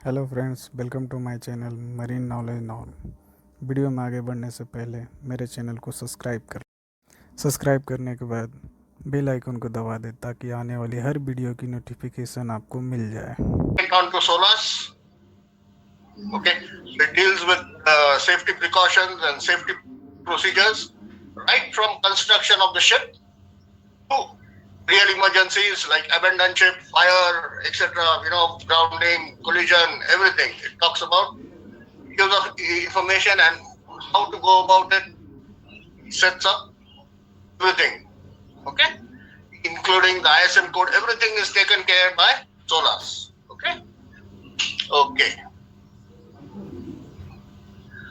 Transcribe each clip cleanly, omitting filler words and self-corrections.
Hello friends, welcome to my channel marine knowledge now. Video में आगे बढ़ने से पहले मेरे चैनल को सब्सक्राइब करने के बाद बेल आइकन को दबा दें ताकि आने वाली हर वीडियो की नोटिफिकेशन आपको मिल जाए। On to Solas, okay, it deals with safety precautions and safety procedures, right from construction of the ship to real emergencies like abandoned ship, fire, etc. Grounding, collision, everything. It talks about use of information and how to go about it. Sets up everything, okay, including the ISM code. Everything is taken care by Solas, okay. Okay.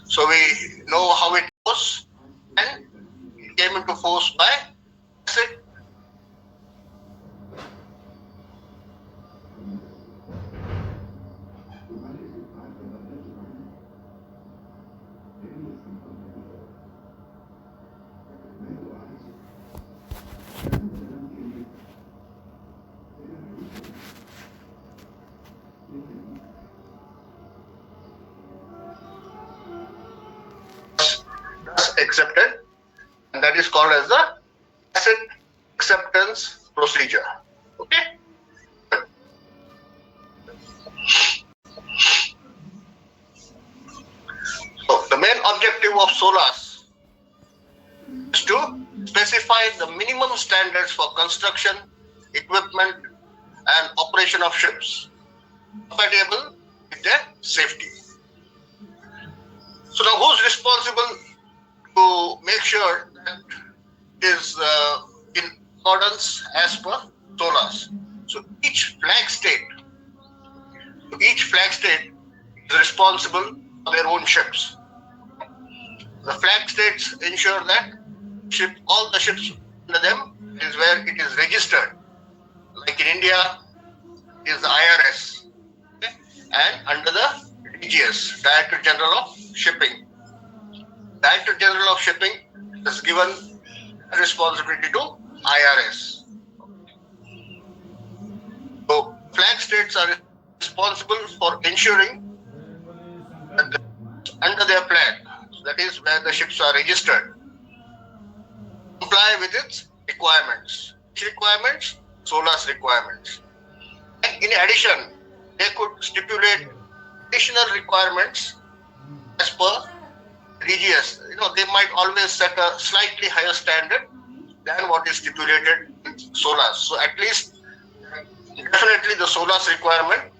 So we know how it goes, and it came into force by acid. Thus accepted, and that is called as the acid acceptance procedure. Okay. So the main objective of Solas is to specify the minimum standards for construction, equipment, and operation of ships compatible with their safety. So now who's responsible to make sure that it is in accordance as per Solas? So each flag state is responsible for their own ships. The flag states ensure that all the ships under them is where it is registered. Like in India is the IRS, okay? And under the DGS, Director General of Shipping. Director General of Shipping is given responsibility to IRS. So flag states are responsible for ensuring that under their flag, that is where the ships are registered, comply with its requirements. Which requirements? Solas requirements. And in addition, they could stipulate additional requirements as per DGS. They might always set a slightly higher standard than what is stipulated in Solas. So at least, definitely the Solas requirement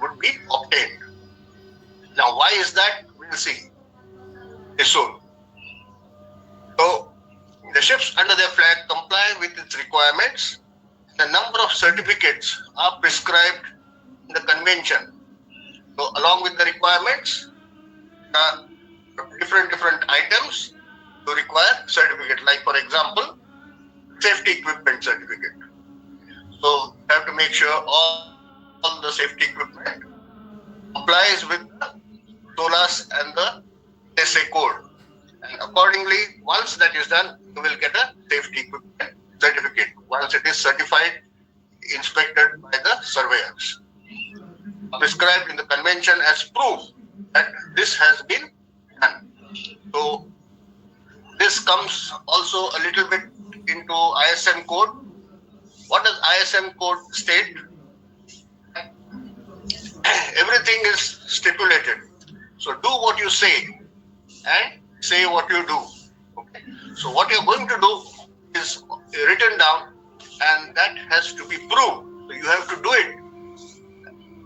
would be obtained. Now, why is that? We'll see soon. So, the ships under their flag comply with its requirements. The number of certificates are prescribed in the convention. So, along with the requirements, different items to require certificate. Like, for example, safety equipment certificate. So, you have to make sure all the safety equipment complies with the Solas and the SA code. And accordingly, once that is done, you will get a safety equipment certificate once it is certified, inspected by the surveyors. Prescribed in the convention as proof that this has been done. So this comes also a little bit into ISM code. What does ISM code state? Everything is stipulated. So do what you say and say what you do. Okay. So what you're going to do is written down, and that has to be proved. So you have to do it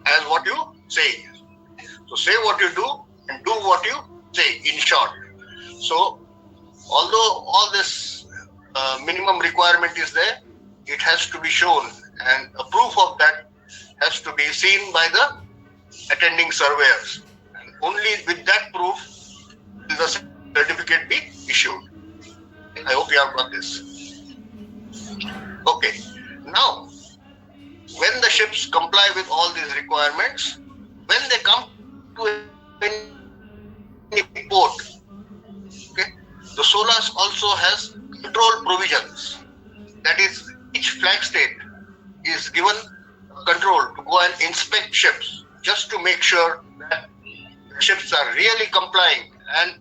as what you say. So say what you do and do what you say, in short. So although all this minimum requirement is there, it has to be shown, and a proof of that has to be seen by the attending surveyors. And only with that proof will the certificate be issued. I hope you have got this. Okay. Now, when the ships comply with all these requirements, when they come to any port, okay, the Solas also has control provisions. That is, each flag state is given control to go and inspect ships just to make sure that the ships are really complying, and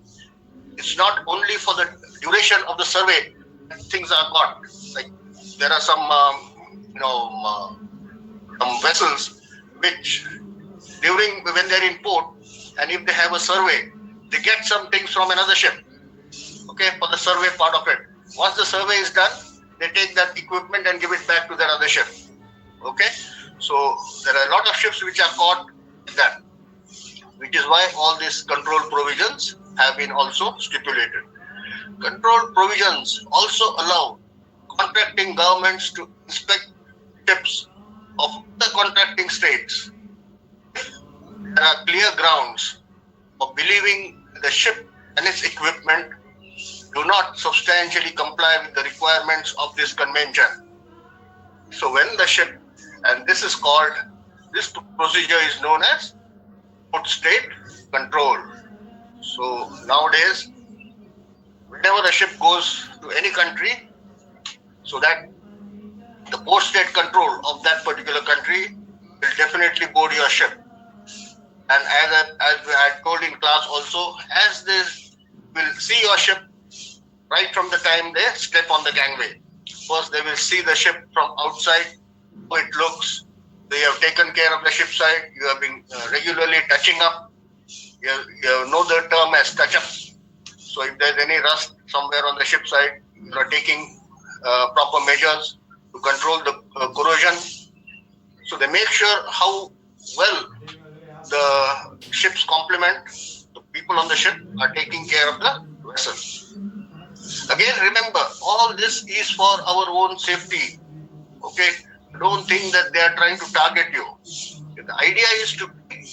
it's not only for the duration of the survey that things are got. Like there are some some vessels which during when they're in port, and if they have a survey, they get some things from another ship, okay, for the survey part of it. Once the survey is done, they take that equipment and give it back to their other ship, okay. So there are a lot of ships which are caught in that, which is why all these control provisions have been also stipulated. Control provisions also allow contracting governments to inspect ships of the contracting states. There are clear grounds for believing the ship and its equipment do not substantially comply with the requirements of this convention. So when the ship, and this procedure is known as port state control. So nowadays, whenever a ship goes to any country, so that the port state control of that particular country will definitely board your ship. And as I had told in class also, as they will see your ship right from the time they step on the gangway. First, they will see the ship from outside, how it looks. They have taken care of the ship side. You have been regularly touching up. You know the term as touch up. So if there's any rust somewhere on the ship side, you are taking proper measures to control the corrosion. So they make sure how well the ship's complement, the people on the ship are taking care of the vessel. Again, remember, all this is for our own safety. Okay, don't think that they are trying to target you. The idea is to keep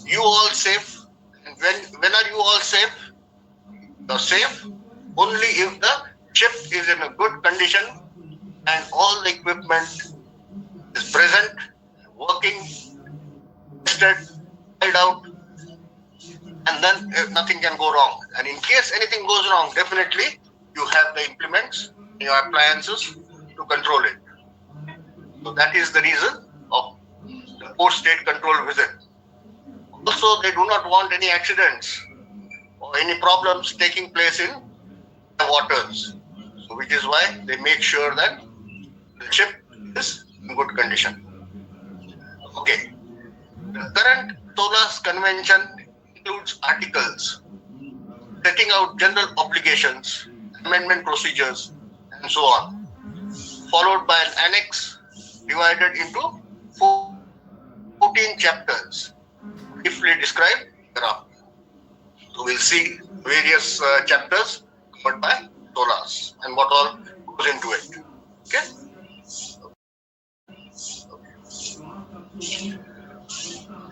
you all safe. And when are you all safe? You're safe only if the ship is in a good condition and all the equipment is present, working, tested, tried out, and then nothing can go wrong. And in case anything goes wrong, definitely you have the implements, your appliances to control it. So that is the reason of the port state control visit. Also, they do not want any accidents or any problems taking place in the waters. So which is why they make sure that the ship is in good condition. Okay. The current Solas Convention includes articles setting out general obligations, amendment procedures, and so on, followed by an annex divided into 14 chapters, briefly described hereafter. So we'll see various chapters covered by Solas and what all goes into it. Okay.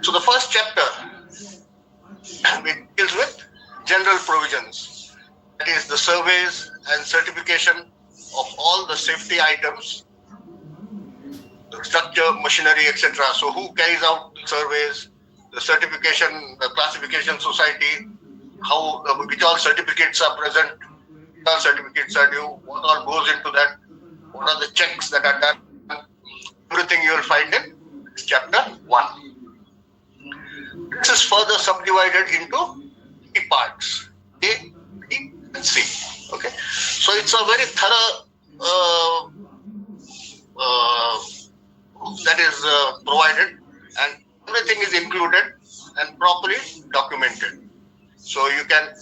So the first chapter deals with general provisions, that is the surveys and certification of all the safety items, the structure, machinery, etc. So who carries out the surveys, the certification, the classification society, which all certificates are present, which all certificates are due, what all goes into that, what are the checks that are done, everything you will find in chapter 1. This is further subdivided into 3 parts, A, B, and C. Okay, so it's a very thorough that is provided, and everything is included and properly documented. So you can,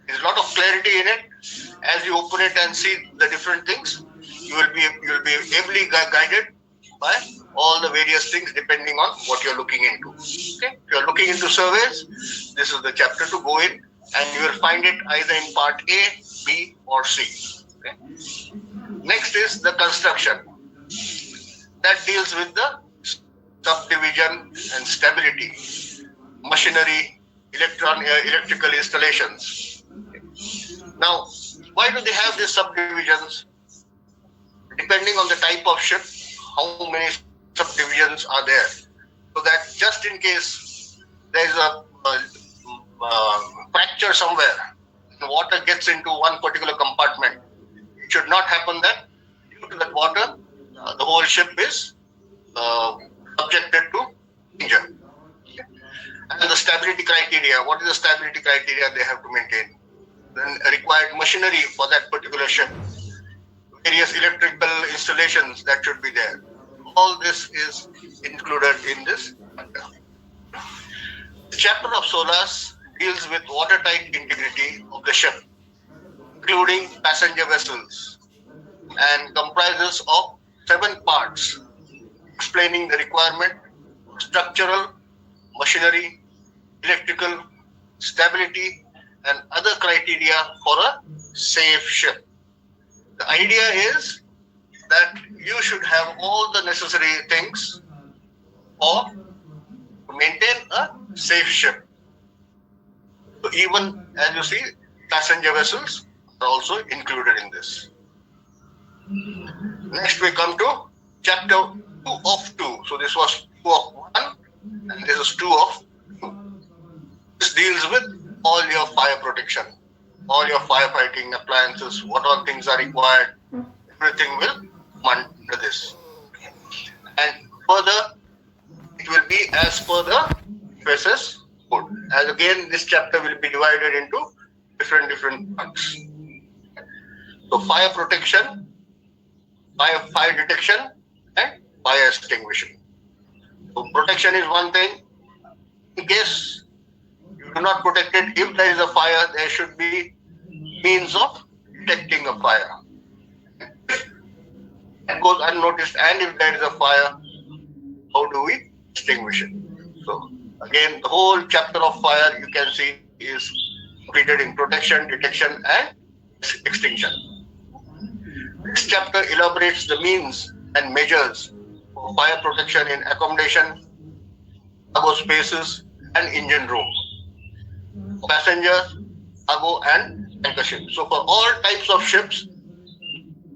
there's a lot of clarity in it. As you open it and see the different things, you will be ably guided by all the various things depending on what you're looking into. Okay, if you're looking into surveys, this is the chapter to go in, and you will find it either in part A, B, or C. Okay. Next is the construction. That deals with the subdivision and stability, machinery, electrical installations. Now, why do they have these subdivisions? Depending on the type of ship, how many subdivisions are there, so that just in case there is a fracture somewhere, the water gets into one particular compartment, it should not happen that due to that water, the whole ship is subjected to danger. stability criteria. What is the stability criteria they have to maintain? Then required machinery for that particular ship. Various electrical installations that should be there. All this is included in this chapter. The chapter of Solas deals with watertight integrity of the ship, including passenger vessels, and comprises of 7 parts, explaining the requirement, structural, machinery, electrical, stability, and other criteria for a safe ship. The idea is that you should have all the necessary things for to maintain a safe ship. So even as you see, passenger vessels are also included in this. Next we come to chapter 2 of 2. So this was 2 of 1 and this is 2 of 2. This deals with all your fire protection, all your firefighting appliances, what all things are required, everything will come under this. And further, it will be as per the FSS code. As again, this chapter will be divided into different parts. So fire protection, fire detection, and fire extinguishing. So protection is one thing. In case you do not protect it, if there is a fire, there should be means of detecting a fire. It goes unnoticed, and if there is a fire, how do we extinguish it? So again, the whole chapter of fire you can see is completed in protection, detection, and extinction. This chapter elaborates the means and measures for fire protection in accommodation, cargo spaces, and engine room, passengers, cargo, and tanker ships. So for all types of ships,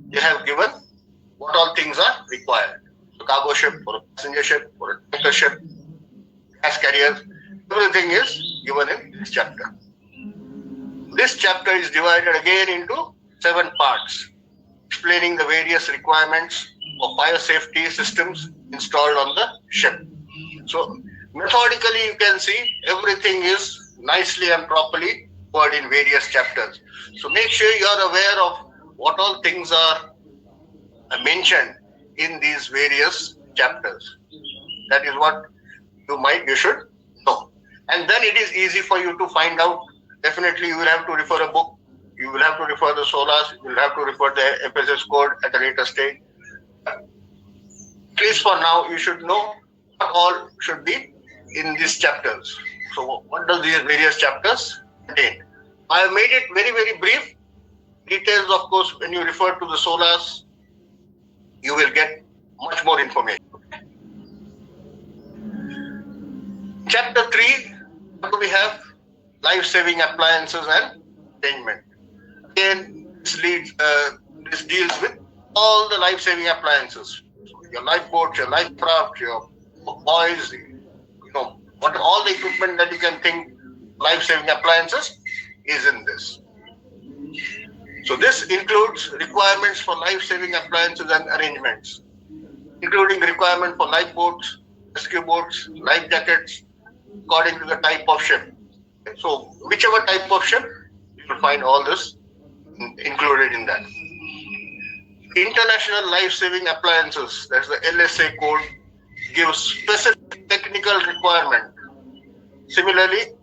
they have given what all things are required. So cargo ship, for a passenger ship, for a tanker ship, gas carriers, everything is given in this chapter. This chapter is divided again into 7 parts, explaining the various requirements of fire safety systems installed on the ship. So methodically you can see everything is nicely and properly covered in various chapters. So make sure you are aware of what all things are mentioned in these various chapters. That is what you should know. And then it is easy for you to find out. Definitely you will have to refer a book, you will have to refer the Solas, you will have to refer the FSS code at a later stage. At least for now, you should know what all should be in these chapters. So what does these various chapters contain? I have made it very brief. Details, of course, when you refer to the Solas, you will get much more information. Chapter 3, what do we have? Life-saving appliances and arrangement. Again, this deals with all the life-saving appliances. So your lifeboat, your life craft, your buoys, what all the equipment that you can think life-saving appliances is in this. So this includes requirements for life-saving appliances and arrangements, including the requirement for lifeboats, rescue boats, life jackets, according to the type of ship. So whichever type of ship, you will find all this included in that. International life-saving appliances, that's the LSA code, gives specific technical requirement. Similarly,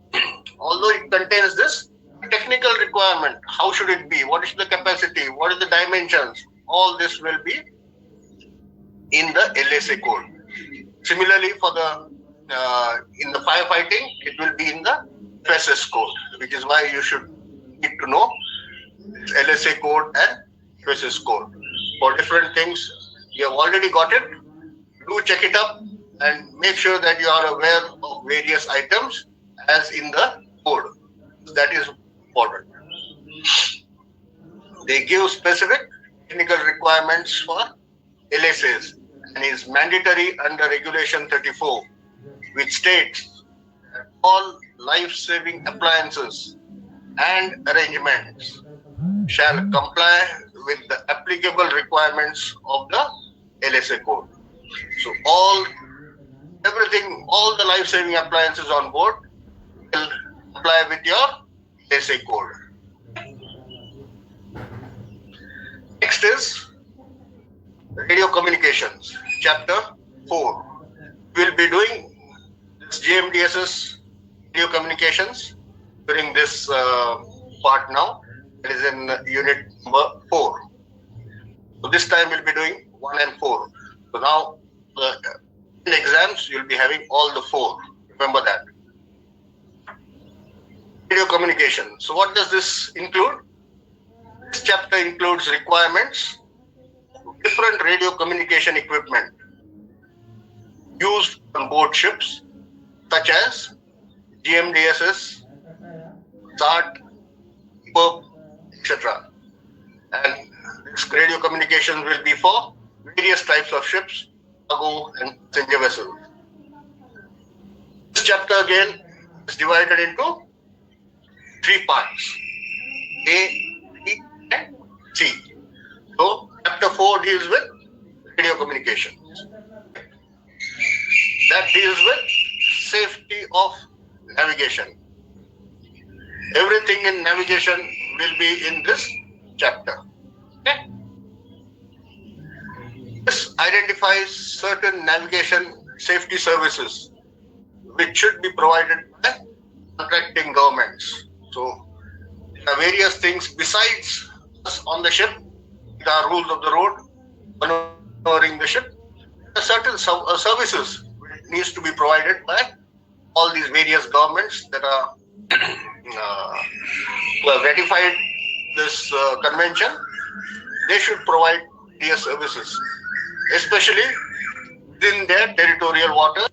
although it contains this technical requirement, how should it be? What is the capacity? What is the dimensions? All this will be in the LSA code. Similarly, for the in the firefighting, it will be in the FSS code, which is why you should need to know LSA code and FSS code. For different things, you have already got it. Do check it up and make sure that you are aware of various items as in the code. That is important. They give specific technical requirements for LSAs and is mandatory under Regulation 34, which states that all life-saving appliances and arrangements shall comply with the applicable requirements of the LSA code. So all the life-saving appliances on board will apply with your SA code. Next is radio communications, chapter 4. We will be doing this GMDSS radio communications during this part now. It is in unit number 4. So this time we'll be doing 1 and 4. So now in exams you'll be having all the 4. Remember that. Radio communication. So what does this include? This chapter includes requirements of different radio communication equipment used on board ships, such as GMDSS, SAT, PERP, etc. And this radio communication will be for various types of ships, cargo and passenger vessels. This chapter again is divided into 3 parts, A, B and C. So chapter 4 deals with radio communications. That deals with safety of navigation. Everything in navigation will be in this chapter. Okay? This identifies certain navigation safety services which should be provided by contracting governments. So there are various things besides us on the ship. There are rules of the road, maneuvering the ship. There are certain services which needs to be provided by all these various governments that are who have ratified this convention. They should provide various services, especially within their territorial waters.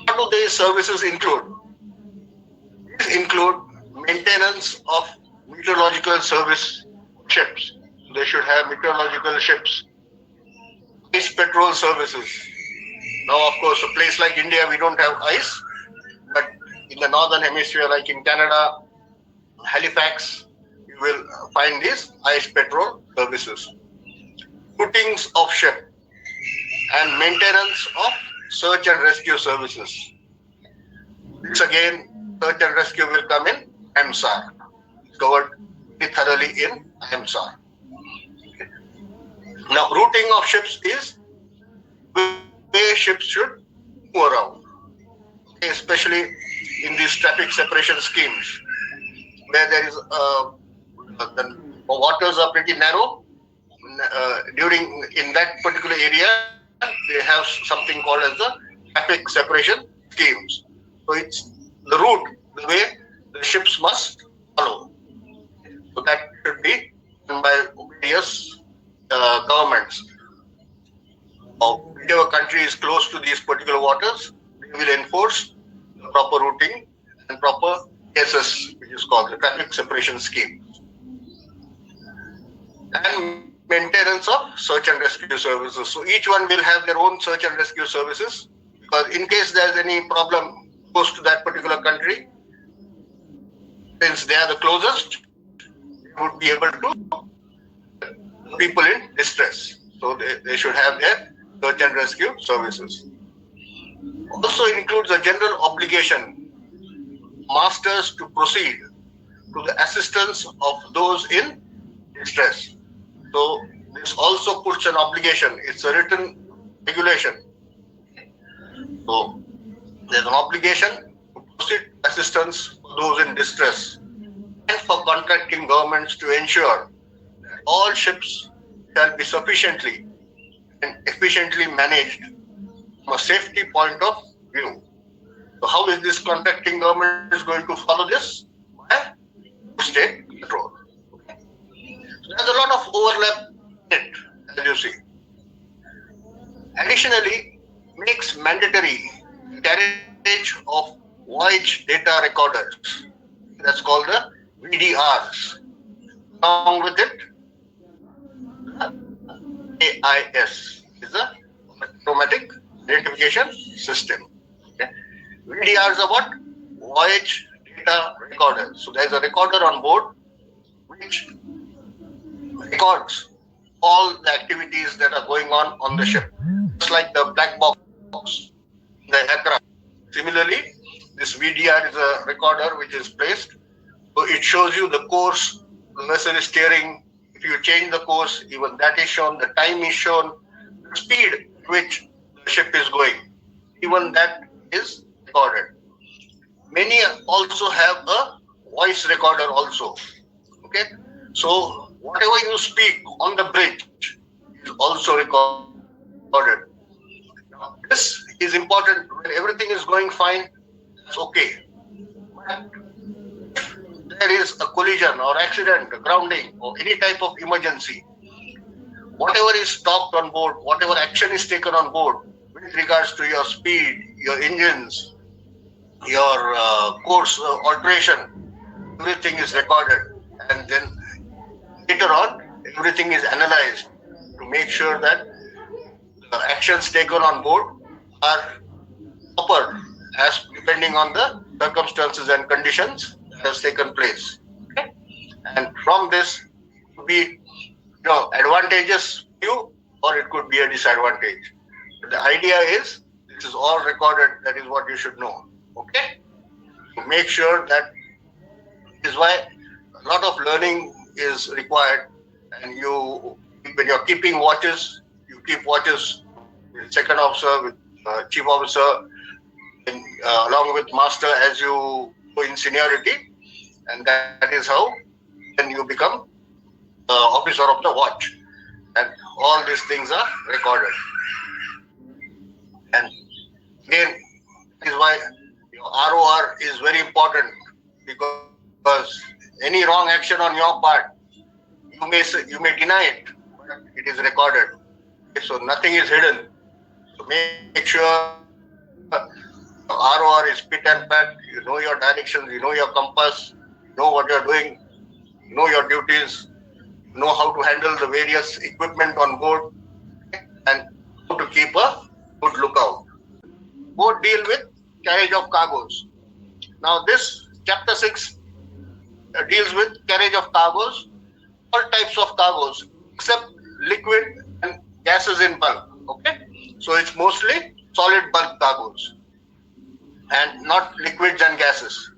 What do these services include? These include maintenance of meteorological service ships. They should have meteorological ships, ice patrol services. Now, of course, a place like India, we don't have ice, but in the northern hemisphere, like in Canada, Halifax, you will find these ice patrol services. Footings of ship and maintenance of search and rescue services. This again, search and rescue will come in IMSAR. It's covered very thoroughly in IMSAR. Okay. Now, routing of ships is where ships should move around, okay, especially in these traffic separation schemes, where there is the waters are pretty narrow. In that particular area, they have something called as the traffic separation schemes. So it's the route, the way the ships must follow. So that should be done by various governments. Whichever country is close to these particular waters, they will enforce the proper routing and proper SS, which is called the traffic separation scheme. And maintenance of search and rescue services. So each one will have their own search and rescue services, because in case there is any problem close to that particular country, since they are the closest, they would be able to people in distress. So they should have their search and rescue services. Also includes a general obligation masters to proceed to the assistance of those in distress. So this also puts an obligation. It's a written regulation. So there's an obligation to proceed assistance for those in distress, and for contracting governments to ensure that all ships shall be sufficiently and efficiently managed from a safety point of view. So how is this contracting government is going to follow this? By state control. So there's a lot of overlap in it, as you see. Additionally, makes mandatory carriage of voyage data recorders. That's called the VDRs. Along with it, AIS is a automatic identification system. Okay. VDRs are what? Voyage data recorders. So there's a recorder on board which records all the activities that are going on the ship. It's like the black box in the aircraft. Similarly, this VDR is a recorder which is placed. So it shows you the course the vessel is steering. If you change the course, even that is shown, the time is shown, the speed at which the ship is going, even that is recorded. Many also have a voice recorder also. Okay, so whatever you speak on the bridge is also recorded. Now, this is important. When everything is going fine, that's okay. But there is a collision or accident, grounding, or any type of emergency, whatever is stopped on board, whatever action is taken on board with regards to your speed, your engines, your course alteration, everything is recorded, and then later on, everything is analyzed to make sure that the actions taken on board are proper as depending on the circumstances and conditions that has taken place. Okay? And from this could be advantageous for you or it could be a disadvantage. But the idea is this is all recorded. That is what you should know. Okay? So make sure that is why a lot of learning is required, and you when you're keeping watches, you keep watches with second officer, with chief officer, in, along with master as you go in seniority, and that is how then you become officer of the watch, and all these things are recorded. And again, that is why your ROR is very important, because any wrong action on your part, you may deny it, but it is recorded. Okay, so nothing is hidden. So make sure ROR is fit and fat. You know your directions, you know your compass, you know what you're doing, you know your duties, you know how to handle the various equipment on board, and how to keep a good lookout. Board deal with carriage of cargoes. Now this chapter 6 deals with carriage of cargoes, all types of cargoes except liquid and gases in bulk. Okay, so it's mostly solid bulk cargoes and not liquids and gases.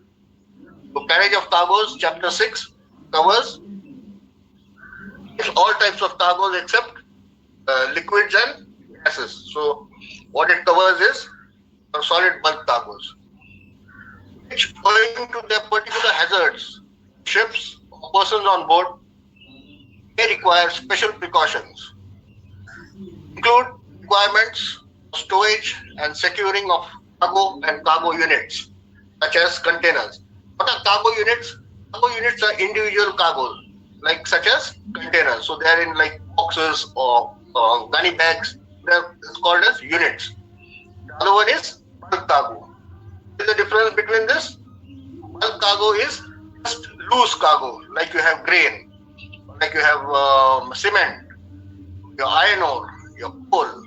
So carriage of cargoes, chapter 6 covers all types of cargoes except liquids and gases. So what it covers is solid bulk cargoes, which owing to their particular hazards, ships or persons on board may require special precautions, include requirements for storage and securing of cargo and cargo units, such as containers. What are cargo units? Cargo units are individual cargoes, like such as containers. So they are in like boxes or gunny bags. They're called as units. The other one is bulk cargo. What is the difference between this? Bulk cargo is just loose cargo, like you have grain, like you have cement, your iron ore, your coal,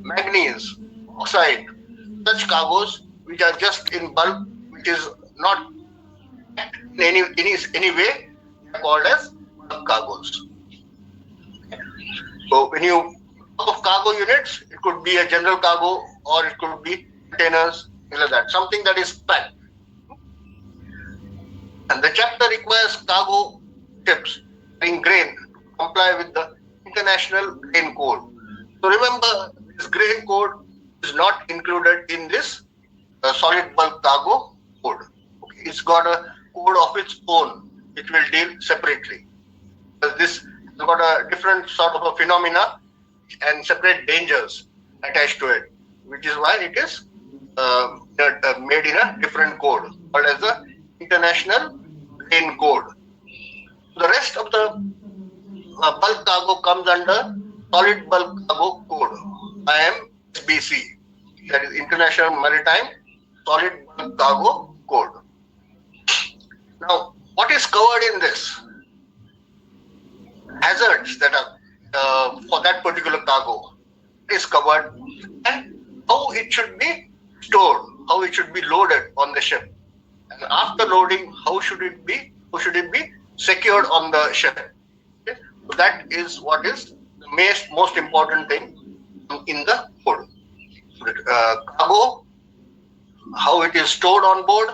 manganese, oxide, such cargoes which are just in bulk, which is not in any way called as bulk cargoes. So when you talk of cargo units, it could be a general cargo or it could be containers, things like that, something that is packed. And the chapter requires cargo ships in grain to comply with the International Grain Code. So remember, this grain code is not included in this solid bulk cargo code. Okay, it's got a code of its own, which will deal separately. This has got a different sort of a phenomena and separate dangers attached to it, which is why it is made in a different code called as the International Grain Code. The rest of the bulk cargo comes under Solid Bulk Cargo Code, IMSBC, that is International Maritime Solid Bulk Cargo Code. Now, what is covered in this? Hazards that are for that particular cargo is covered, and how it should be stored, how it should be loaded on the ship, and after loading, how should it be secured on the ship. Okay? So that is what is the most important thing in the code. Cargo how it is stored on board,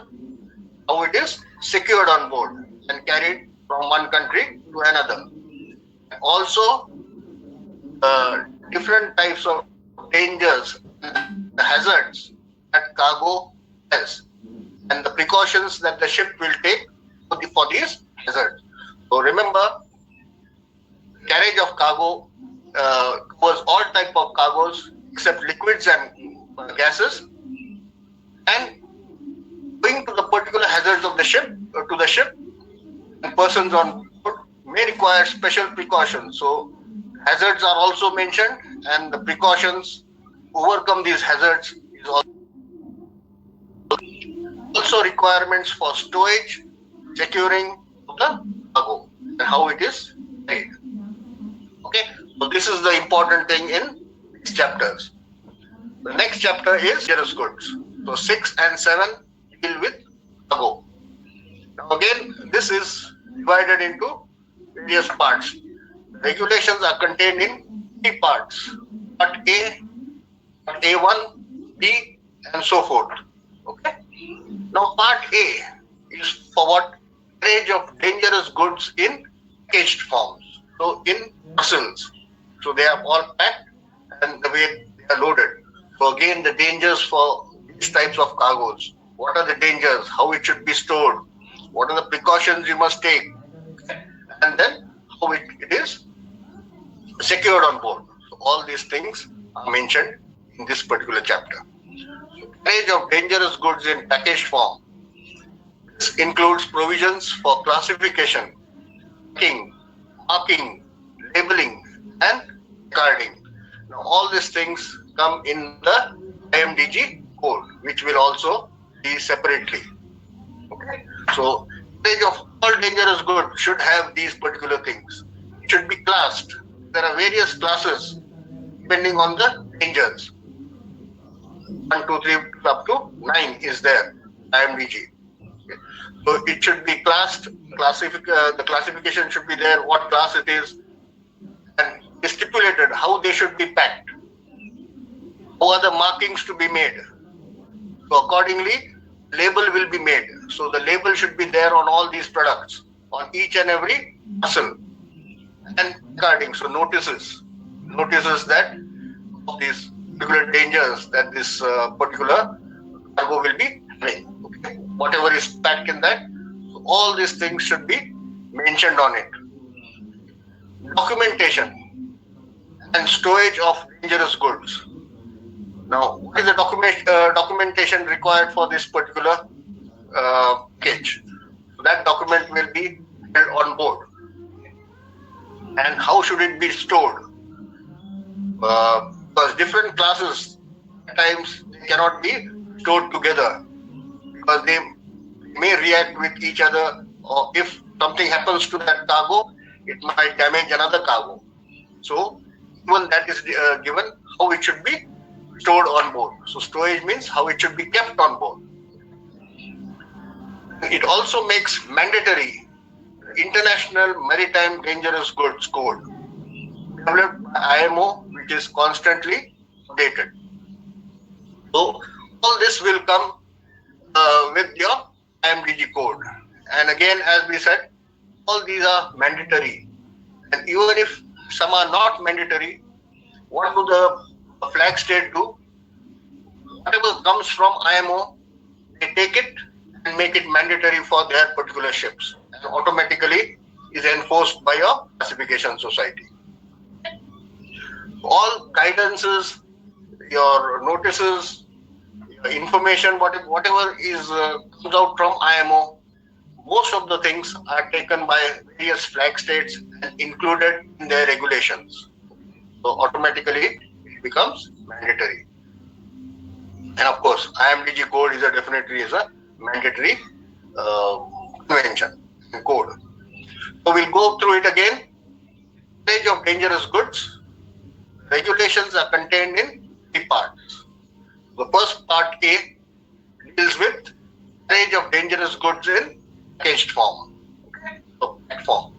how it is secured on board and carried from one country to another. Also, different types of dangers, the hazards that cargo has, and the precautions that the ship will take for these hazards. So remember, carriage of cargo covers all type of cargoes except liquids and gases, and going to the particular hazards of the ship to the ship, and persons on board may require special precautions. So hazards are also mentioned, and the precautions to overcome these hazards is also requirements for storage, securing of the cargo, and how it is made. Okay, so this is the important thing in these chapters. The next chapter is dangerous goods. So 6 and 7 deal with cargo. Now again, this is divided into various parts. Regulations are contained in 3 parts: Part A, Part A1, B, and so forth. Okay. Now Part A is for what? Carriage of dangerous goods in packaged forms. So in parcels. So they are all packed and the way they are loaded. So again, the dangers for these types of cargoes. What are the dangers? How it should be stored? What are the precautions you must take? And then how it is secured on board. So all these things are mentioned in this particular chapter. Carriage of dangerous goods in packaged form. This includes provisions for classification, packing, marking, labeling, and carding. Now all these things come in the IMDG code, which will also be separately. Okay. So carriage of all dangerous goods should have these particular things. It should be classed. There are various classes depending on the dangers. 1, 2, 3 up to 9 is there, IMDG. Okay. So it should be classed. The classification should be there, what class it is, and stipulated how they should be packed. How are the markings to be made? So accordingly, label will be made. So the label should be there on all these products, on each and every parcel. And carding, so notices that of these particular dangers that this particular cargo will be having. Okay. Whatever is packed in that, so all these things should be mentioned on it. Documentation and storage of dangerous goods. Now, what is the documentation required for this particular package? So that document will be held on board. And how should it be stored? Because different classes at times they cannot be stored together because they may react with each other, or if something happens to that cargo, it might damage another cargo. So even that is given how it should be stored on board. So storage means how it should be kept on board. It also makes mandatory International Maritime Dangerous Goods Code, developed by IMO, which is constantly updated. So all this will come with your IMDG code. And again, as we said, all these are mandatory. And even if some are not mandatory, what do the flag state do? Whatever comes from IMO, they take it and make it mandatory for their particular ships, and automatically is enforced by your classification society. All guidances, your notices, your information, whatever is comes out from IMO, most of the things are taken by various flag states and included in their regulations. So automatically it becomes mandatory. And of course, IMDG code is definitely a mandatory convention and code. So we'll go through it again. Carriage of dangerous goods. Regulations are contained in 3 parts. The first part A deals with carriage of dangerous goods in packaged form. Okay? So packed form.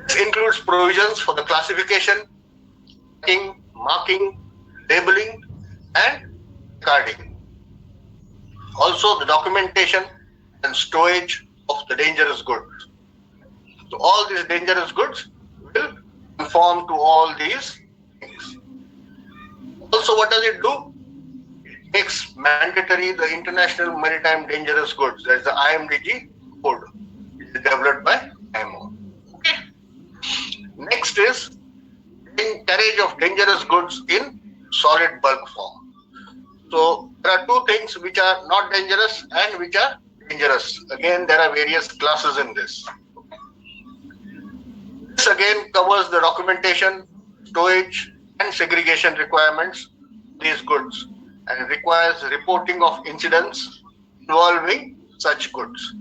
This includes provisions for the classification, packing, marking, labeling, and carding. Also, the documentation and storage of the dangerous goods. So all these dangerous goods will conform to all these things. Also, what does it do? It makes mandatory the International Maritime Dangerous Goods. That is the IMDG code. It is developed by IMO. Okay. Next is carriage of dangerous goods in solid bulk form. So there are two things which are not dangerous and which are dangerous. Again, there are various classes in this. This again covers the documentation, storage, and segregation requirements of these goods and requires reporting of incidents involving such goods.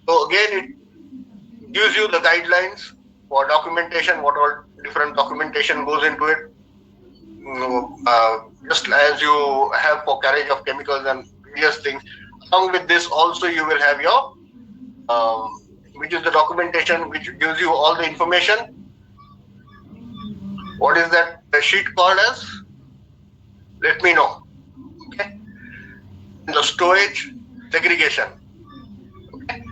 So again, it gives you the guidelines for documentation, what all different documentation goes into it. Just as you have for carriage of chemicals and various things. Along with this, also you will have your, which is the documentation which gives you all the information. What is that sheet called as? Let me know. Okay. The storage, segregation. Okay.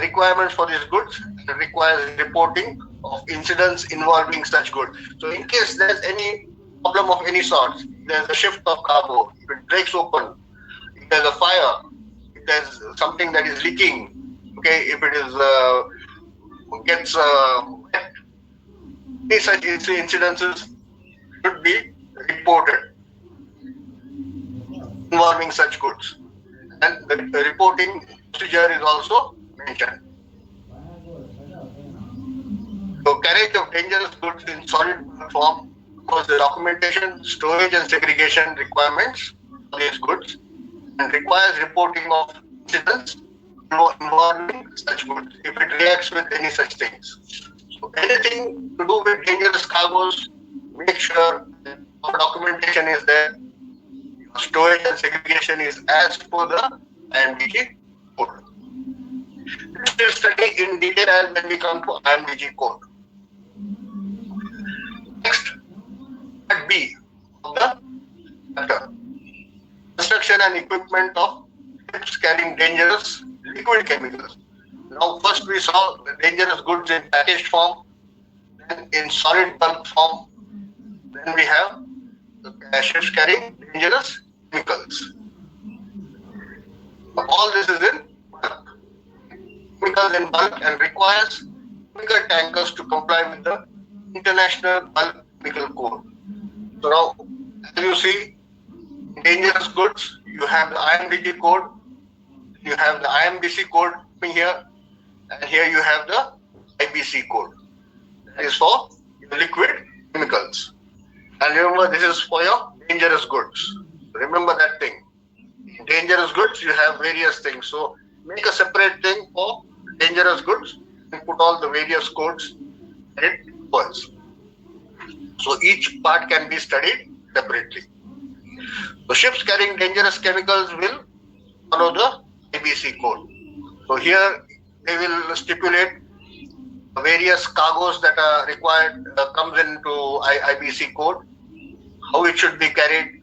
Requirements for these goods requires reporting of incidents involving such goods. So in case there's any problem of any sort, there's a shift of cargo, if it breaks open, if there's a fire, if there's something that is leaking, okay, if it is gets wet, any such incidences should be reported involving such goods, and the reporting procedure is also mentioned. So carriage of dangerous goods in solid form was the documentation, storage and segregation requirements for these goods and requires reporting of incidents involving such goods if it reacts with any such things. So anything to do with dangerous cargoes, make sure our documentation is there, storage and segregation is as per the IMDG code. This will study in detail when we come to IMDG code. Next, part B of the chapter. Construction and equipment of ships carrying dangerous liquid chemicals. Now, first we saw the dangerous goods in packaged form, then in solid bulk form, then we have the ships carrying dangerous chemicals. All this is in bulk. Chemicals in bulk and requires chemical tankers to comply with the International Bulk Chemical Code. So now, as you see, dangerous goods, you have the IMDG code, you have the IMBC code here, and here you have the IBC code. That is for your liquid chemicals. And remember, this is for your dangerous goods. Remember that thing. In dangerous goods, you have various things. So make a separate thing for dangerous goods and put all the various codes that it was. So each part can be studied separately. So ships carrying dangerous chemicals will follow the IBC code. So here they will stipulate various cargoes that are required, comes into IBC code, how it should be carried,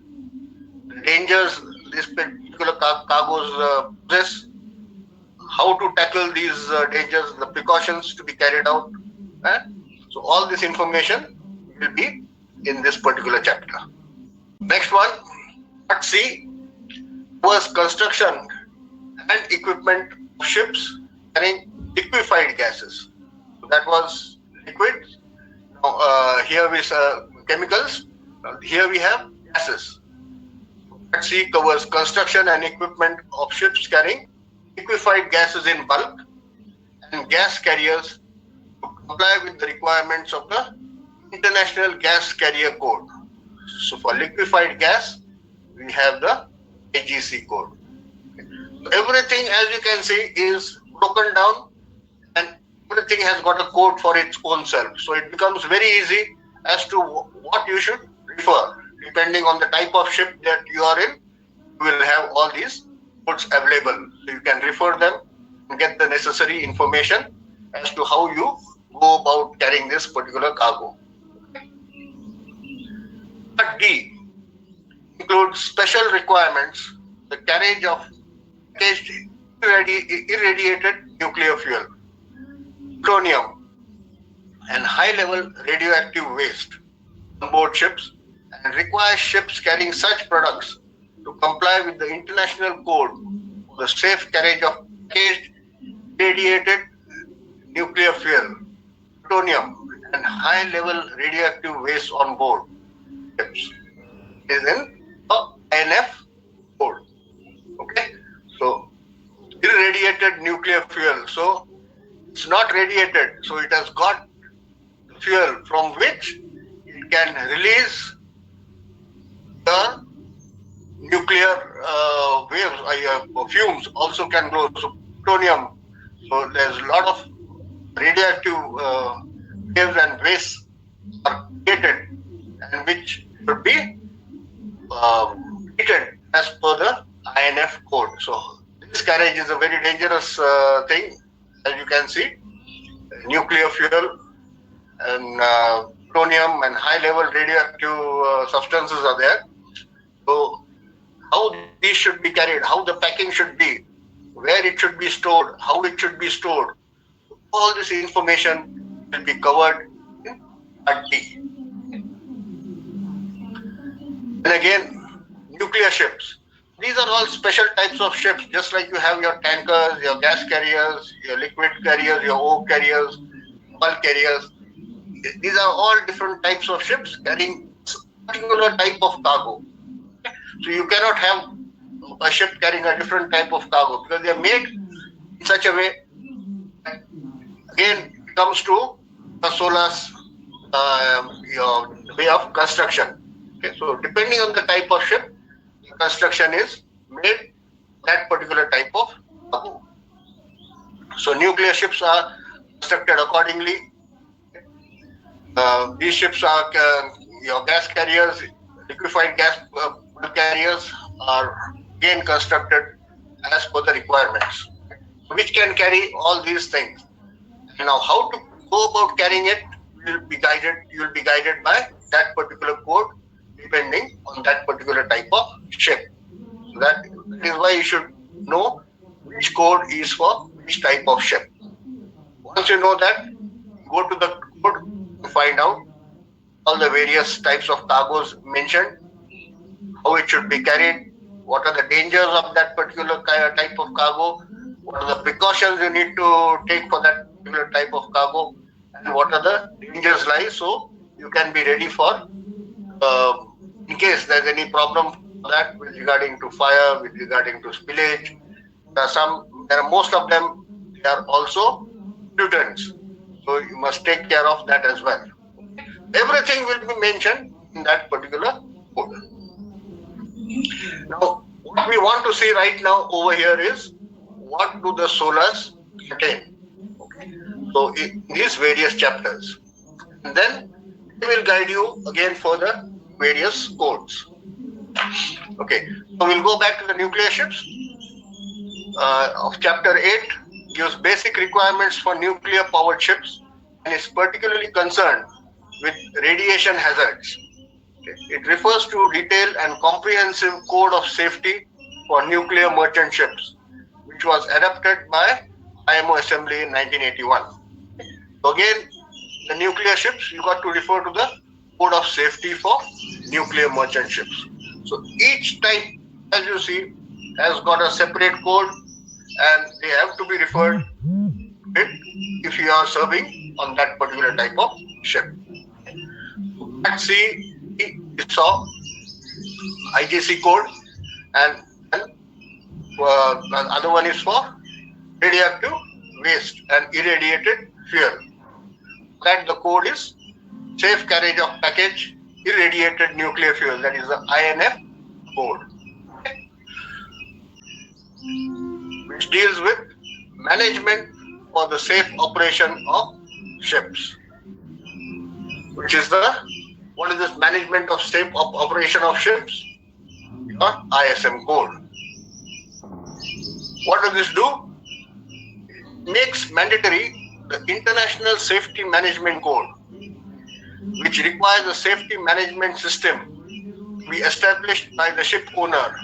the dangers this particular cargoes possess, how to tackle these dangers, the precautions to be carried out. So all this information will be in this particular chapter. Next one, part C, was construction and equipment of ships carrying liquefied gases. So that was liquid. Now here we chemicals. Here we have gases. Part C covers construction and equipment of ships carrying liquefied gases in bulk and gas carriers to comply with the requirements of the International Gas Carrier Code. So for liquefied gas, we have the AGC code. So everything, as you can see, is broken down and everything has got a code for its own self. So it becomes very easy as to what you should refer. Depending on the type of ship that you are in, you will have all these codes available. So you can refer them and get the necessary information as to how you go about carrying this particular cargo. Part D includes special requirements, the carriage of packaged irradiated nuclear fuel, plutonium, and high-level radioactive waste on board ships, and requires ships carrying such products to comply with the international code for the safe carriage of packaged irradiated nuclear fuel, plutonium, and high-level radioactive waste on board ships. Is in the INF code. Okay, so irradiated nuclear fuel. So it's not radiated. So it has got fuel from which it can release the nuclear waves, fumes also can go. So plutonium. So there's a lot of radioactive waves and waste are created, and which should be treated as per the INF code. So this carriage is a very dangerous thing, as you can see. Nuclear fuel and plutonium and high-level radioactive substances are there. So how these should be carried, how the packing should be, where it should be stored, how it should be stored, all this information will be covered in Part D. And again, nuclear ships. These are all special types of ships, just like you have your tankers, your gas carriers, your liquid carriers, your oil carriers, bulk carriers. These are all different types of ships carrying a particular type of cargo. So you cannot have a ship carrying a different type of cargo because they are made in such a way. Again, it comes to the Solas your way of construction. Okay, so depending on the type of ship, the construction is made that particular type of cargo. So nuclear ships are constructed accordingly. These ships are your gas carriers, liquefied gas carriers are again constructed as per the requirements, which can carry all these things. Now, how to go about carrying it will be guided. You will be guided by that particular code, depending on that particular type of ship. So that is why you should know which code is for which type of ship. Once you know that, go to the code to find out all the various types of cargoes mentioned, how it should be carried, what are the dangers of that particular type of cargo, what are the precautions you need to take for that particular type of cargo, and what are the dangers lie, so you can be ready for in case there's any problem for that with regarding to fire, with regarding to spillage. Most of them, they are also pollutants, so you must take care of that as well. Everything will be mentioned in that particular code. Now, what we want to see right now over here is what do the Solas contain. Okay. So in these various chapters, and then we will guide you again for the various codes. Okay, so we'll go back to the nuclear ships of chapter 8. Gives basic requirements for nuclear powered ships and is particularly concerned with radiation hazards. Okay. It refers to detailed and comprehensive code of safety for nuclear merchant ships, which was adopted by IMO Assembly in 1981. So again, the nuclear ships, you got to refer to the code of safety for nuclear merchant ships. So each type, as you see, has got a separate code, and they have to be referred to it if you are serving on that particular type of ship. At sea, we saw IGC code, and the other one is for radioactive waste and irradiated fuel. That the code is safe carriage of package irradiated nuclear fuel, that is the INF code, which deals with management for the safe operation of ships. Which is what is this management of safe operation of ships? Your ISM code. What does this do? It makes mandatory the International Safety Management Code, which requires a safety management system to be established by the ship owner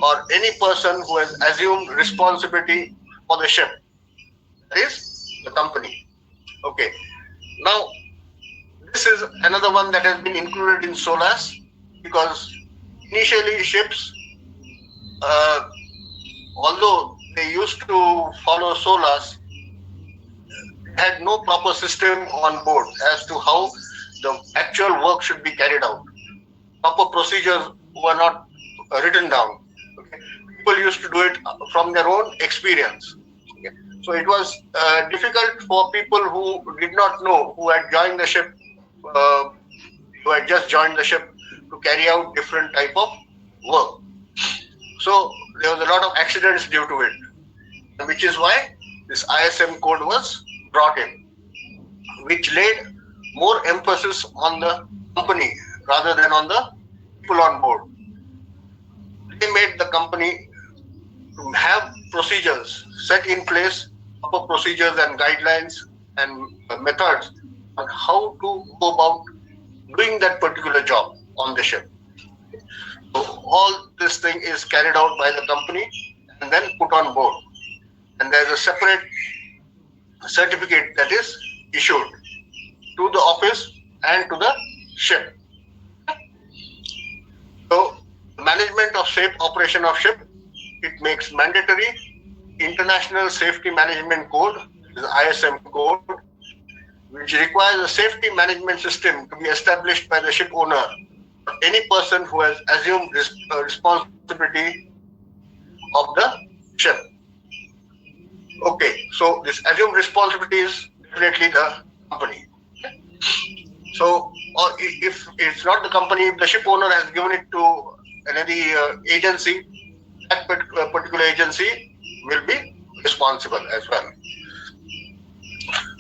or any person who has assumed responsibility for the ship. That is the company. Okay. Now, this is another one that has been included in Solas because initially ships, uh, although they used to follow Solas, had no proper system on board as to how the actual work should be carried out. Proper procedures were not written down. Okay. People used to do it from their own experience. Okay. So it was difficult for people who did not know, who had joined the ship, uh, who had just joined the ship, to carry out different type of work. So there was a lot of accidents due to it, which is why this ISM code was brought in, which laid more emphasis on the company rather than on the people on board. They made the company to have procedures set in place, proper procedures and guidelines and methods on how to go about doing that particular job on the ship. So all this thing is carried out by the company and then put on board. And there's a separate certificate that is issued to the office and to the ship. So management of safe operation of ship, it makes mandatory International Safety Management Code, the ISM code, which requires a safety management system to be established by the ship owner or any person who has assumed responsibility of the ship. Okay, so this assumed responsibility is definitely the company. Okay. So, or if it's not the company, if the ship owner has given it to another agency, that particular agency will be responsible as well.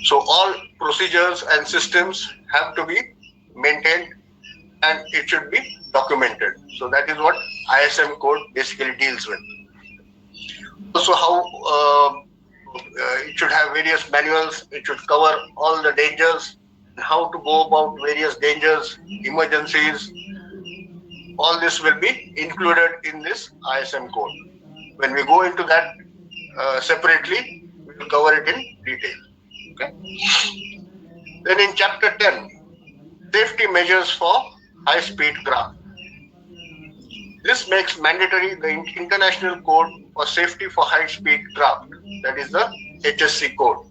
So all procedures and systems have to be maintained and it should be documented. So that is what ISM code basically deals with. Also how it should have various manuals, it should cover all the dangers, how to go about various dangers, emergencies. All this will be included in this ISM code. When we go into that separately, we will cover it in detail. Okay. Then in chapter 10, safety measures for high-speed craft. This makes mandatory the International Code for Safety for High-Speed Craft, that is the HSC code.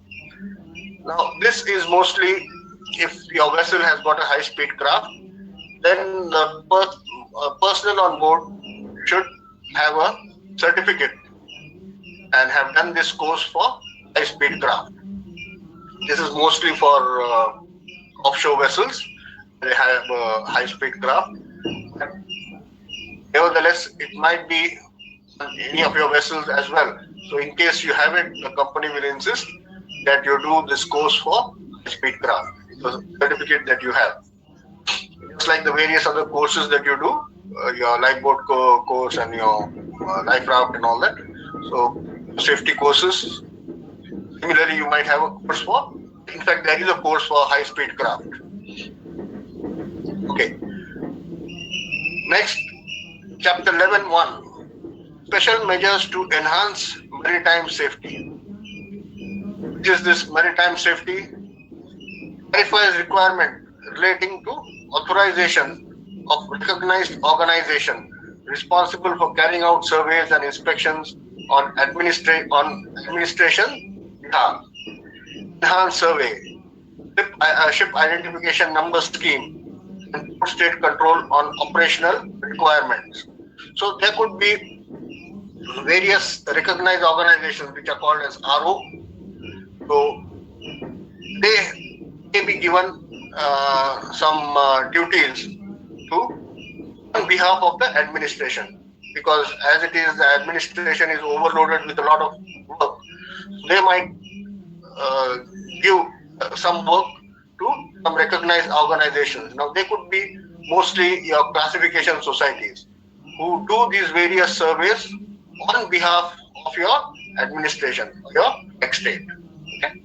Now, this is mostly if your vessel has got a high-speed craft, then the personnel on board should have a certificate and have done this course for high-speed craft. This is mostly for offshore vessels. They have high-speed craft. Nevertheless, it might be on any of your vessels as well. So in case you have it, the company will insist that you do this course for high-speed craft. It's a certificate that you have. Just like the various other courses that you do, your lifeboat course and your life raft and all that. So safety courses. Similarly, you might have a course for, in fact, there is a course for high-speed craft. Okay. Next, chapter 11.1, special measures to enhance maritime safety. Which is this maritime safety? Clarifies requirement relating to authorization of recognized organization responsible for carrying out surveys and inspections on administration behalf. Enhanced survey, ship identification number scheme, and port state control on operational requirements. So there could be various recognized organizations which are called as RO. So they may be given some duties to on behalf of the administration, because as it is, the administration is overloaded with a lot of work. They might give some work to some recognized organizations. Now they could be mostly your classification societies who do these various surveys on behalf of your administration or your state. Okay?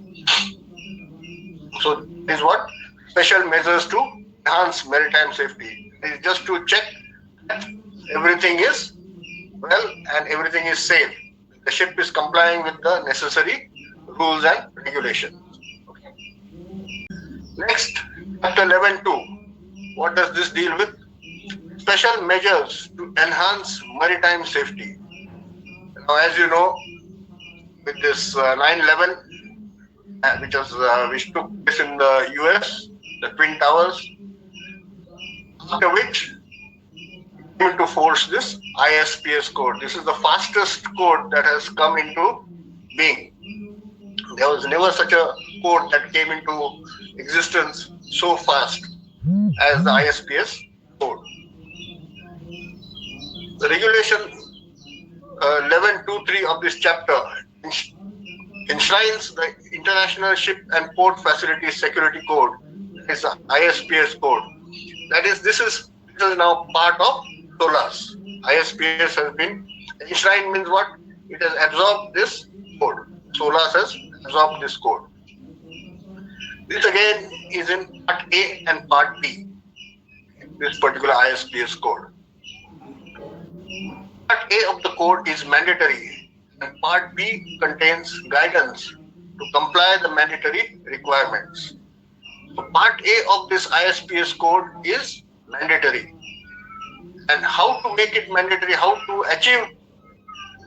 So this is what special measures to enhance maritime safety. It is just to check that everything is well and everything is safe. The ship is complying with the necessary rules and regulations. Okay. Next, chapter 11.2. What does this deal with? Special measures to enhance maritime safety. Now, as you know, with this 9/11, which took place in the US, the Twin Towers, after which came into force this ISPS code. This is the fastest code that has come into being. There was never such a code that came into existence so fast as the ISPS code. The regulation 11.2.3 of this chapter enshrines the International Ship and Port Facilities Security Code. That is the ISPS code. That is, this is now part of Solas. ISPS has been enshrined means what? It has absorbed this code. Solas has absorbed this code. This again is in part A and part B. This particular ISPS code. Part A of the code is mandatory and part B contains guidance to comply the mandatory requirements. So part A of this ISPS code is mandatory. And how to make it mandatory, how to achieve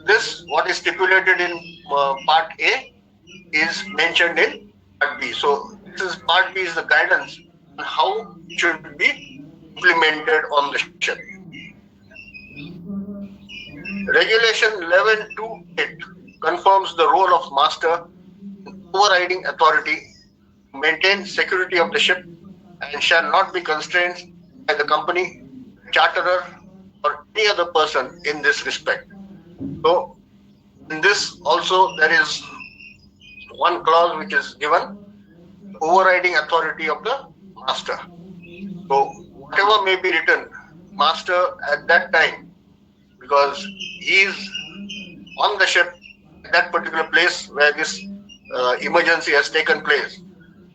this, what is stipulated in part A is mentioned in part B. So this is part B is the guidance on how it should be implemented on the ship. Regulation 11.2.8 confirms the role of master overriding authority to maintain security of the ship and shall not be constrained by the company, charterer, or any other person in this respect. So, in this also there is one clause which is given, overriding authority of the master. So, whatever may be written, master at that time, because he is on the ship at that particular place where this emergency has taken place.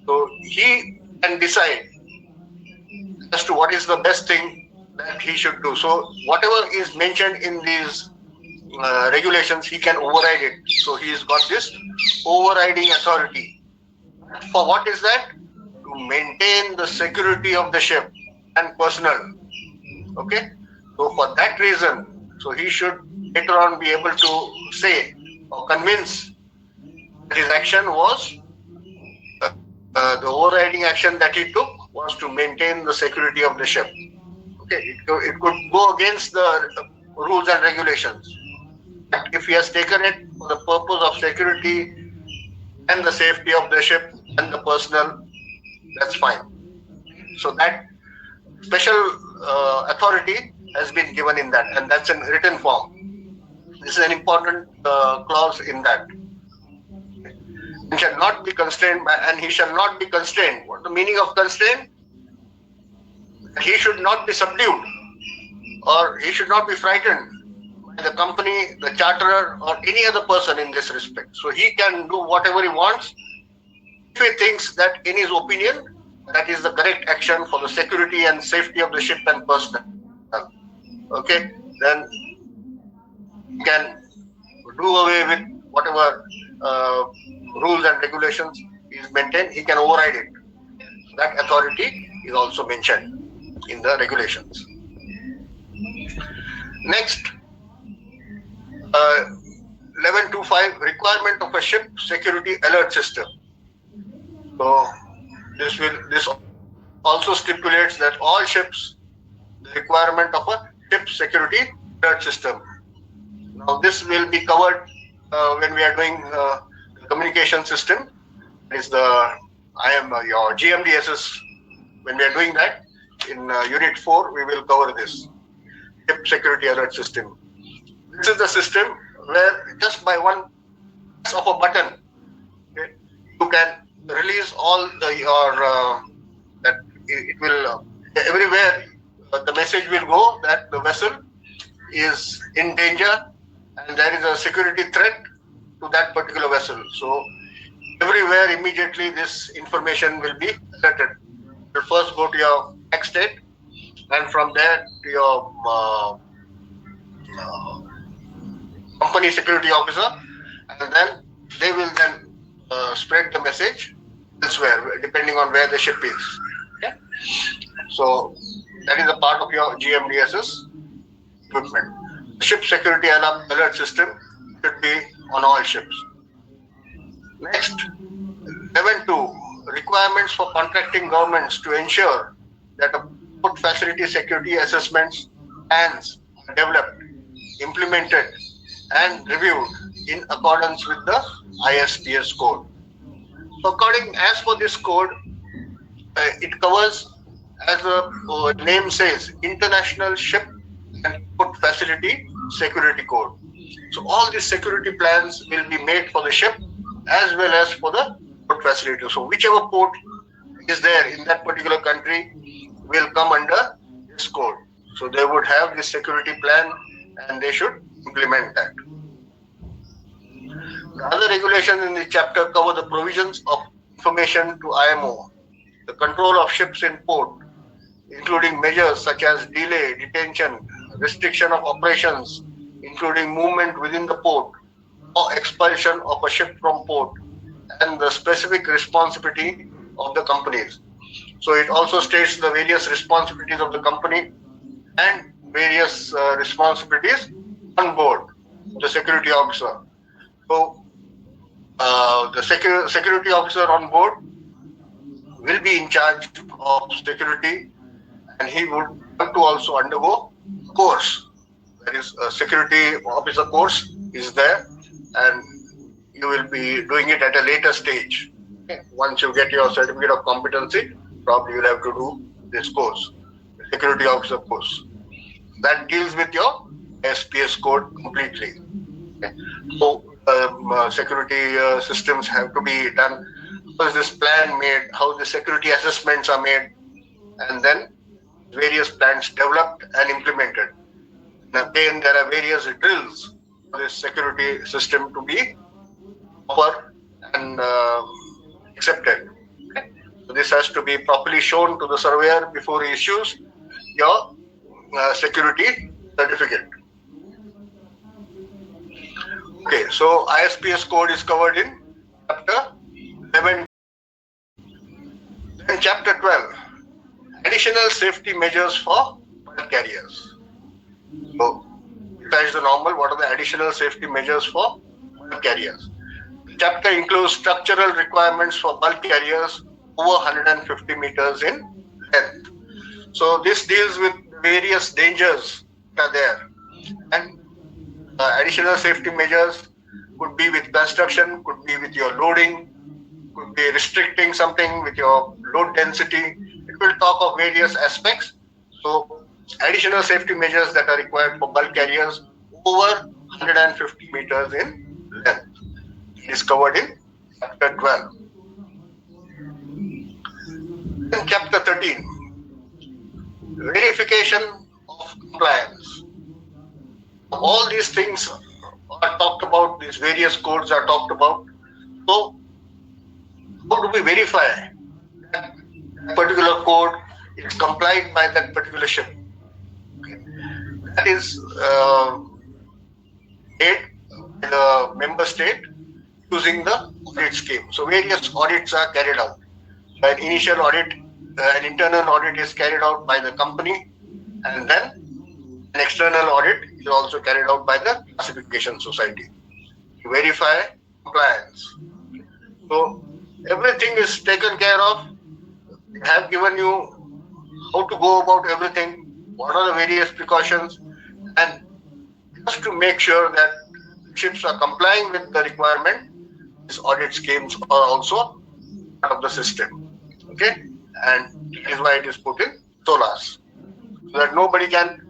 So he can decide as to what is the best thing that he should do. So whatever is mentioned in these regulations, he can override it. So he's got this overriding authority. For what is that? To maintain the security of the ship and personnel. Okay? So for that reason, so he should later on be able to say or convince that his action was the overriding action that he took was to maintain the security of the ship. Okay, it could go against the rules and regulations. But if he has taken it for the purpose of security and the safety of the ship and the personnel, that's fine. So that special authority has been given in that, and that's in written form. This is an important clause in that. He shall not be constrained by, and he shall not be constrained. What the meaning of constrained? He should not be subdued, or he should not be frightened by the company, the charterer, or any other person in this respect. So he can do whatever he wants if he thinks that in his opinion that is the correct action for the security and safety of the ship and personnel. Okay, then he can do away with whatever rules and regulations is maintained. He can override it. That authority is also mentioned in the regulations. Next, 11.2.5 requirement of a ship security alert system. So this also stipulates that all ships, the requirement of a ship security alert system. Now this will be covered when we are doing the communication system. Is your GMDSS. When we are doing that in Unit 4, we will cover this ship security alert system. This is the system where just by one press of a button, okay, you can release all that it will everywhere the message will go that the vessel is in danger and there is a security threat to that particular vessel. So everywhere immediately this information will be alerted. You'll first go to your back state and from there to your company security officer, and then they will then spread the message elsewhere, depending on where the ship is. Okay? So that is a part of your GMDS's equipment. Ship security alarm alert system should be on all ships. Next, 11.2 requirements for contracting governments to ensure that a port facility security assessments plans are developed, implemented, and reviewed in accordance with the ISPS code. So, as for this code, it covers, as the name says, International Ship and Port Facility Security Code. So all these security plans will be made for the ship as well as for the port facility. So whichever port is there in that particular country will come under this code. So they would have this security plan and they should implement that. The other regulations in this chapter cover the provisions of information to IMO, the control of ships in port, including measures such as delay, detention, restriction of operations, including movement within the port, or expulsion of a ship from port, and the specific responsibility of the companies. So it also states the various responsibilities of the company and various responsibilities on board the security officer. So the security officer on board will be in charge of security, and he would have to also undergo course. That is, a security officer course is there, and you will be doing it at a later stage. Okay. Once you get your certificate of competency, probably you'll have to do this course, the security officer course. That deals with your SPS code completely. Okay. So security systems have to be done. How is this plan made? How the security assessments are made, and then various plans developed and implemented. And again, there are various drills for this security system to be proper and accepted. Okay? So this has to be properly shown to the surveyor before he issues your security certificate. Okay, so ISPS code is covered in chapter 11. Then chapter 12, additional safety measures for bulk carriers. So, besides the normal, what are the additional safety measures for bulk carriers? The chapter includes structural requirements for bulk carriers over 150 meters in length. So this deals with various dangers that are there, and additional safety measures could be with construction, could be with your loading, could be restricting something with your load density. It will talk of various aspects. So additional safety measures that are required for bulk carriers over 150 meters in length is covered in chapter 12. In chapter 13, verification of compliance. All these things are talked about, these various codes are talked about. So, how do we verify that particular code is complied by that particular ship? Okay. That is made by the member state using the audit scheme. So, various audits are carried out. An initial audit, an internal audit is carried out by the company, and then an external audit is also carried out by the classification society to verify compliance. So everything is taken care of. They have given you how to go about everything, what are the various precautions, and just to make sure that ships are complying with the requirement, these audit schemes are also part of the system. Okay, and that is why it is put in Solas, so that nobody can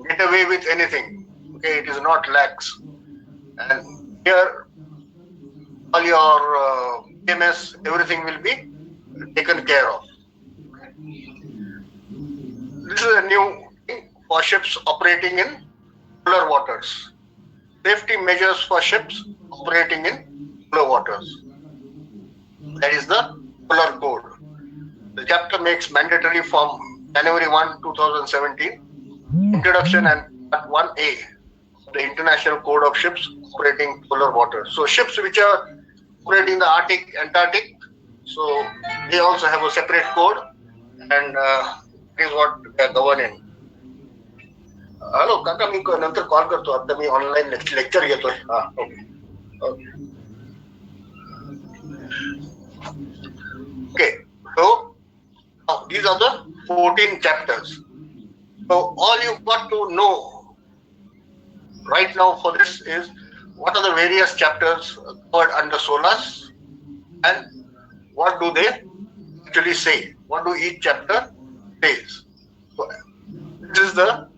get away with anything. Okay, it is not lax. And here, all your PMS, everything will be taken care of. Okay. This is a new thing for ships operating in polar waters. Safety measures for ships operating in polar waters. That is the polar code. The chapter makes mandatory from January 1, 2017, introduction and Part 1A of the International Code of Ships operating polar water. So ships which are operating the Arctic, Antarctic, so they also have a separate code, and this is what they are governing. Hello काका, मी नंतर call करतो, आता मी online lecture घेतोय. Okay, so now these are the 14 chapters. So all you've got to know right now for this is what are the various chapters covered under Solas and what do they actually say? What do each chapter says? So this is the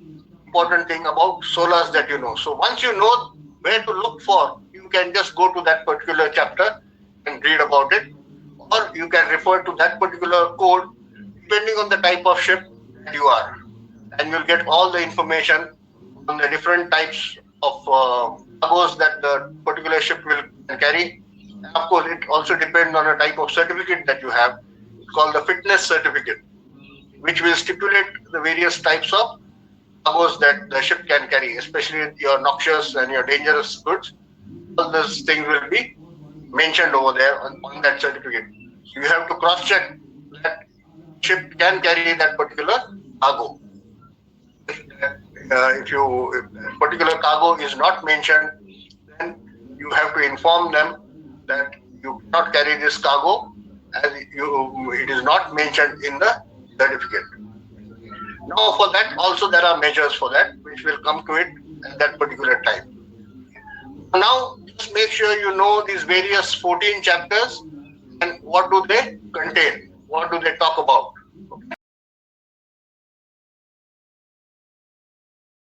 important thing about Solas that you know. So once you know where to look for, you can just go to that particular chapter and read about it, or you can refer to that particular code depending on the type of ship that you are, and you'll get all the information on the different types of cargoes that the particular ship will carry. And of course, it also depends on the type of certificate that you have. It's called the fitness certificate, which will stipulate the various types of cargoes that the ship can carry, especially your noxious and your dangerous goods. All those things will be mentioned over there on that certificate. So you have to cross-check that ship can carry that particular cargo. If a particular cargo is not mentioned, then you have to inform them that you cannot carry this cargo as it is not mentioned in the certificate. Now for that also there are measures for that, which will come to it at that particular time. Now just make sure you know these various 14 chapters and what do they contain, what do they talk about.